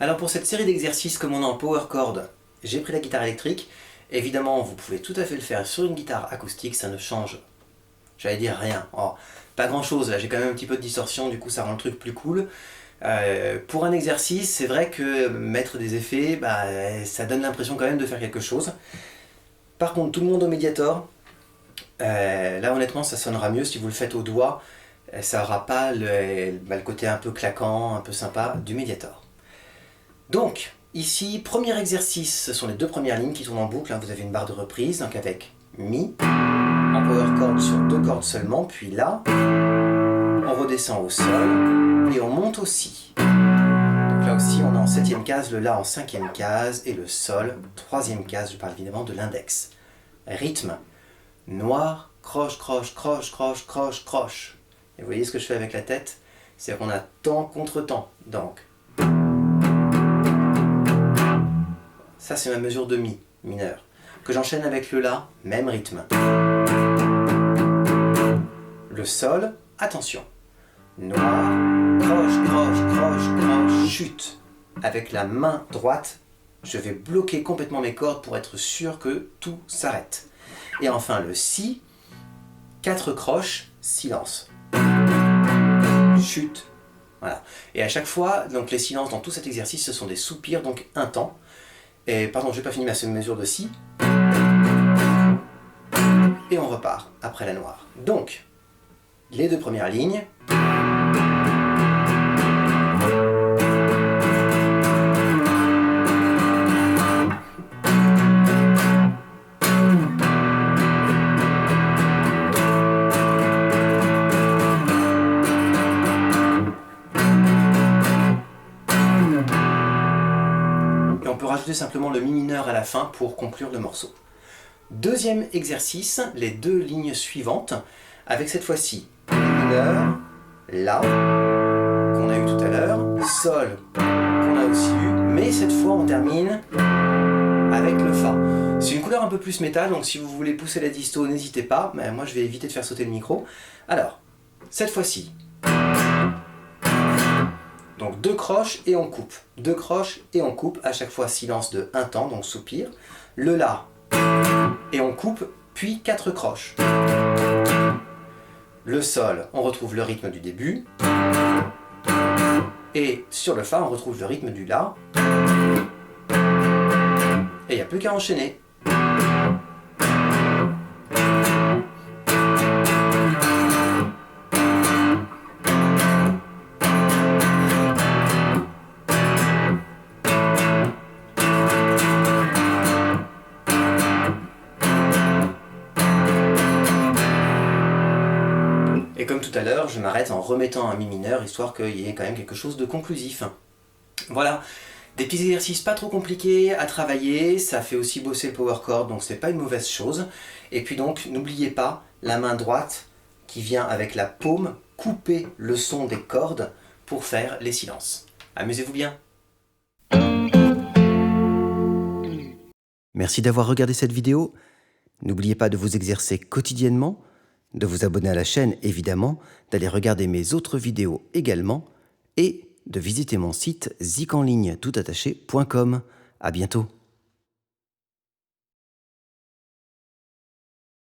Alors pour cette série d'exercices comme on est en power chord, j'ai pris la guitare électrique. Évidemment, vous pouvez tout à fait le faire sur une guitare acoustique, ça ne change, j'allais dire rien. Oh, pas grand chose, là j'ai quand même un petit peu de distorsion, du coup ça rend le truc plus cool. Pour un exercice, c'est vrai que mettre des effets, ça donne l'impression quand même de faire quelque chose. Par contre, tout le monde au Mediator, là honnêtement ça sonnera mieux si vous le faites au doigt, ça n'aura pas le côté un peu claquant, un peu sympa du Mediator. Donc, ici, premier exercice, ce sont les deux premières lignes qui tournent en boucle, hein. Vous avez une barre de reprise, donc avec Mi, en power chord sur deux cordes seulement, puis là, on redescend au Sol, et on monte au Si. Donc là aussi, on est en septième case, le La en cinquième case, et le Sol, troisième case, je parle évidemment de l'index. Rythme, noir, croche, croche, croche, croche, croche, croche. Et vous voyez ce que je fais avec la tête? C'est qu'on a temps contre temps, donc. Ça c'est ma mesure de Mi, mineur, que j'enchaîne avec le La, même rythme. Le Sol, attention. Noir, croche, croche, croche, croche, chute. Avec la main droite, je vais bloquer complètement mes cordes pour être sûr que tout s'arrête. Et enfin le Si, 4 croches, silence. Chute. Voilà. Et à chaque fois, donc les silences dans tout cet exercice, ce sont des soupirs, donc un temps. Et pardon, j'ai pas fini ma mesure de Si. Et on repart après la noire. Donc, les deux premières lignes. Et on peut rajouter simplement le Mi mineur à la fin pour conclure le morceau. Deuxième exercice, les deux lignes suivantes, avec cette fois-ci Mi mineur, La, qu'on a eu tout à l'heure, Sol, qu'on a aussi eu, mais cette fois on termine avec le Fa. C'est une couleur un peu plus métal, donc si vous voulez pousser la disto, n'hésitez pas, mais moi je vais éviter de faire sauter le micro. Alors, cette fois-ci, donc deux croches et on coupe. Deux croches et on coupe, à chaque fois silence de un temps, donc soupir. Le La, et on coupe, puis 4 croches. Le Sol, on retrouve le rythme du début. Et sur le Fa, on retrouve le rythme du La. Et il n'y a plus qu'à enchaîner. Et comme tout à l'heure, je m'arrête en remettant un Mi mineur, histoire qu'il y ait quand même quelque chose de conclusif. Voilà, des petits exercices pas trop compliqués à travailler, ça fait aussi bosser le power chord, donc c'est pas une mauvaise chose. Et puis donc, n'oubliez pas la main droite qui vient avec la paume couper le son des cordes pour faire les silences. Amusez-vous bien! Merci d'avoir regardé cette vidéo. N'oubliez pas de vous exercer quotidiennement, de vous abonner à la chaîne évidemment, d'aller regarder mes autres vidéos également et de visiter mon site zikenligne toutattaché.com. À bientôt.